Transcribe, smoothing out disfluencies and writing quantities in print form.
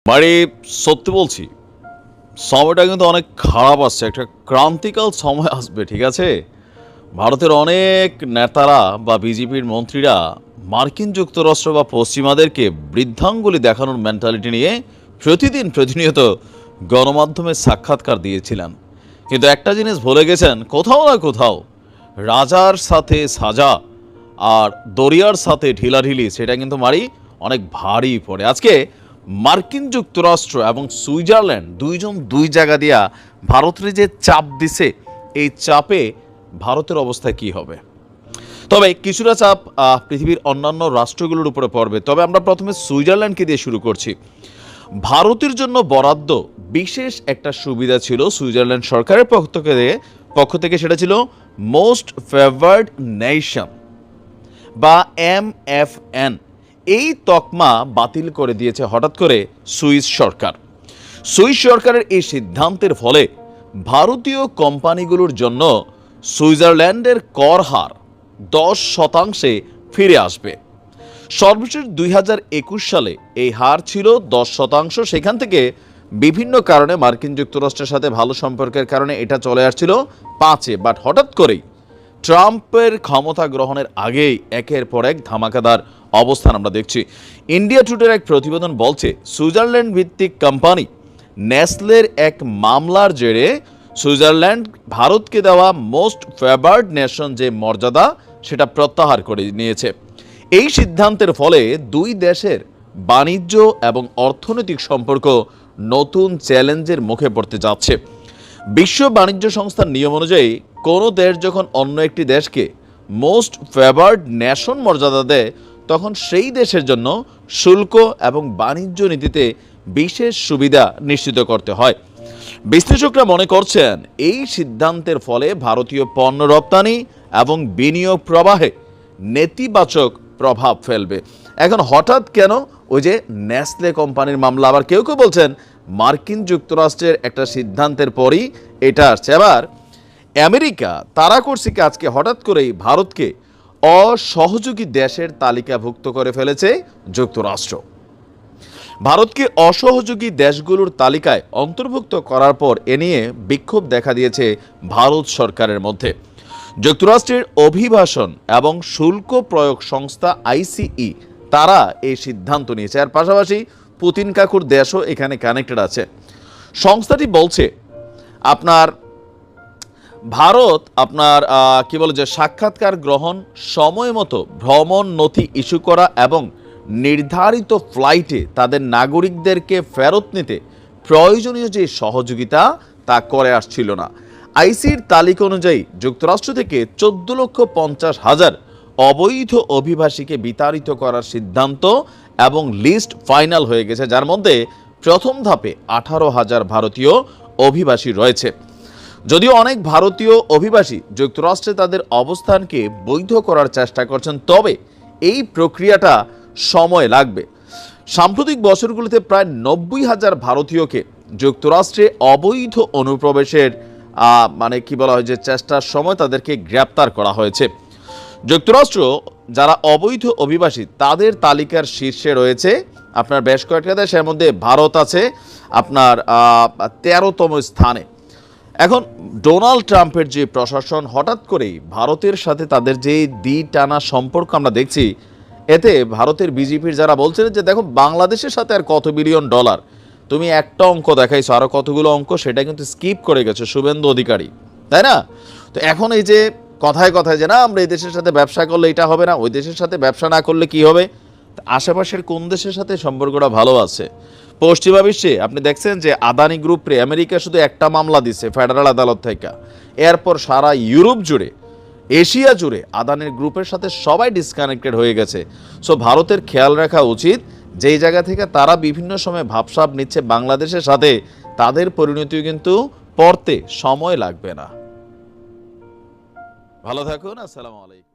মানে সত্যি বলছি, সময়টা কিন্তু অনেক খারাপ আসছে। একটা ক্রান্তিকাল সময় আসবে, ঠিক আছে? ভারতের অনেক নেতারা বা বিজেপির মন্ত্রীরা মার্কিন যুক্তরাষ্ট্র বা পশ্চিমাদেরকে বৃদ্ধাঙ্গুলি দেখানোর মেন্টালিটি নিয়ে প্রতিনিয়ত গণমাধ্যমে সাক্ষাৎকার দিয়েছিলেন। কিন্তু একটা জিনিস ভুলে গেছেন, কোথাও না কোথাও রাজার সাথে সাজা আর দরিয়ার সাথে ঢিলাঢিলি সেটা কিন্তু অনেক ভারী পড়ে। আজকে মার্কিন যুক্তরাষ্ট্র এবং সুইজারল্যান্ড দুইজন দুই জায়গা দিয়া ভারতের যে চাপ দিছে, এই চাপে ভারতের অবস্থা কি হবে? তবে কিছুটা চাপ পৃথিবীর অন্যান্য রাষ্ট্রগুলোর উপরে পড়বে। তবে আমরা প্রথমে সুইজারল্যান্ডকে দিয়ে শুরু করছি। ভারতের জন্য বরাদ্দ বিশেষ একটা সুবিধা ছিল সুইজারল্যান্ড সরকারের পক্ষ থেকে সেটা ছিল মোস্ট ফেভার্ড নেশন বা MFN। এই তকমা বাতিল করে দিয়েছে হঠাৎ করে সুইস সরকার। সুইস সরকারের এই সিদ্ধান্তের ফলে ভারতীয় কোম্পানিগুলোর জন্য সুইজারল্যান্ডের কর হার 10% ফিরে আসবে। সর্বশেষ 2021 সালে এই হার ছিল 10%। সেখান থেকে বিভিন্ন কারণে মার্কিন যুক্তরাষ্ট্রের সাথে ভালো সম্পর্কের কারণে এটা চলে আসছিল 5-এ। বাট হঠাৎ করেই ট্রাম্পের ক্ষমতা গ্রহণের আগেই একের পর এক ধামাকাদার অবস্থান আমরা দেখছি। ইন্ডিয়া টুডের এক প্রতিবেদন বলছে, সুইজারল্যান্ড ভিত্তিক কোম্পানি নেসলের এক মামলার জেরে সুইজারল্যান্ড ভারতকে দেওয়া মোস্ট ফেভার্ড নেশন যে মর্যাদা সেটা প্রত্যাহার করে নিয়েছে। এই সিদ্ধান্তের ফলে দুই দেশের বাণিজ্য এবং অর্থনৈতিক সম্পর্ক নতুন চ্যালেঞ্জের মুখে পড়তে যাচ্ছে। বিশ্ব বাণিজ্য সংস্থার নিয়ম অনুযায়ী কোনো দেশ যখন অন্য একটি দেশকে মোস্ট ফেভার্ড নেশন মর্যাদা দেয়, তখন সেই দেশের জন্য শুল্ক এবং বাণিজ্য নীতিতে বিশেষ সুবিধা নিশ্চিত করতে হয়। বিশ্লেষকরা মনে করছেন এই সিদ্ধান্তের ফলে ভারতীয় পণ্য রপ্তানি এবং বিনিয়োগ প্রবাহে নেতিবাচক প্রভাব ফেলবে। এখন হঠাৎ কেন ওই যে নেসলে কোম্পানির মামলা? আবার কেউ কেউ বলছেন মার্কিন যুক্তরাষ্ট্রের একটা সিদ্ধান্তের পরই এটা আসছে। আবার আমেরিকা তারা করছে কি, আজকে হঠাৎ করেই ভারতকে অসহযোগী দেশের তালিকাভুক্ত করে ফেলেছে যুক্তরাষ্ট্র। ভারতকে অসহযোগী দেশগুলোর তালিকায় অন্তর্ভুক্ত করার পর এ নিয়ে বিক্ষোভ দেখা দিয়েছে ভারত সরকারের মধ্যে। যুক্তরাষ্ট্রের অভিবাসন এবং শুল্ক প্রয়োগ সংস্থা ICE তারা এই সিদ্ধান্ত নিয়েছে। আর পাশাপাশি পুতিন কাকুর দেশও এখানে কানেক্টেড আছে। সংস্থাটি বলছে ভারত কি বলে যে সাক্ষাৎকার গ্রহণ, সময় মতো ভ্রমণ নথি ইস্যু করা এবং নির্ধারিত ফ্লাইটে তাদের নাগরিকদেরকে ফেরত নিতে প্রয়োজনীয় যে সহযোগিতা তা করে আসছিল না। ICEর তালিকা অনুযায়ী যুক্তরাষ্ট্র থেকে 14,50,000 অবৈধ অভিবাসীকে বিতাড়িত করার সিদ্ধান্ত এবং লিস্ট ফাইনাল হয়ে গেছে, যার মধ্যে প্রথম ধাপে 18,000 ভারতীয় অভিবাসী রয়েছে। যদিও অনেক ভারতীয় অভিবাসী যুক্তরাষ্ট্রে তাদের অবস্থানকে বৈধ করার চেষ্টা করছেন, তবে এই প্রক্রিয়াটা সময় লাগবে। সাম্প্রতিক বছরগুলোতে প্রায় 90,000 ভারতীয়কে যুক্তরাষ্ট্রে অবৈধ অনুপ্রবেশের কি বলা হয় যে চেষ্টার সময় তাদেরকে গ্রেপ্তার করা হয়েছে। যুক্তরাষ্ট্র যারা অবৈধ অভিবাসী তাদের তালিকার শীর্ষে রয়েছে বেশ কয়েকটা দেশ, এর মধ্যে ভারত আছে 13তম স্থানে। এখন ডোনাল্ড ট্রাম্পের যে প্রশাসন হঠাৎ করেই ভারতের সাথে তাদের যে টানা সম্পর্ক আমরা দেখছি, এতে ভারতের বিজেপির যারা বলছেন যে দেখো বাংলাদেশের সাথে আর কত বিলিয়ন ডলার, তুমি একটা অঙ্ক দেখাইছো, আরো কতগুলো অঙ্ক সেটা কিন্তু স্কিপ করে গেছে শুভেন্দু অধিকারী, তাই না? তো এখন এই যে কথায় কথায় যে না আমরা এই দেশের সাথে ব্যবসা করলে এটা হবে না, ওই দেশের সাথে ব্যবসা না করলে কি হবে, আশেপাশের কোন দেশের সাথে সম্পর্কটা ভালো আছে? পশ্চিমা বিশ্বে আপনি দেখছেন যে আদানি গ্রুপে আমেরিকা শুধু একটা মামলা দিচ্ছে ফেডারেল আদালত থেকে, এরপর সারা ইউরোপ জুড়ে, এশিয়া জুড়ে আদানির গ্রুপের সাথে সবাই ডিসকানেক্টেড হয়ে গেছে। সো ভারতের খেয়াল রাখা উচিত, যেই জায়গা থেকে তারা বিভিন্ন সময় ভাবসাব নিচ্ছে বাংলাদেশের সাথে, তাদের পরিণতিও কিন্তু পড়তে সময় লাগবে না। ভালো থাকুন, আসসালামু আলাইকুম।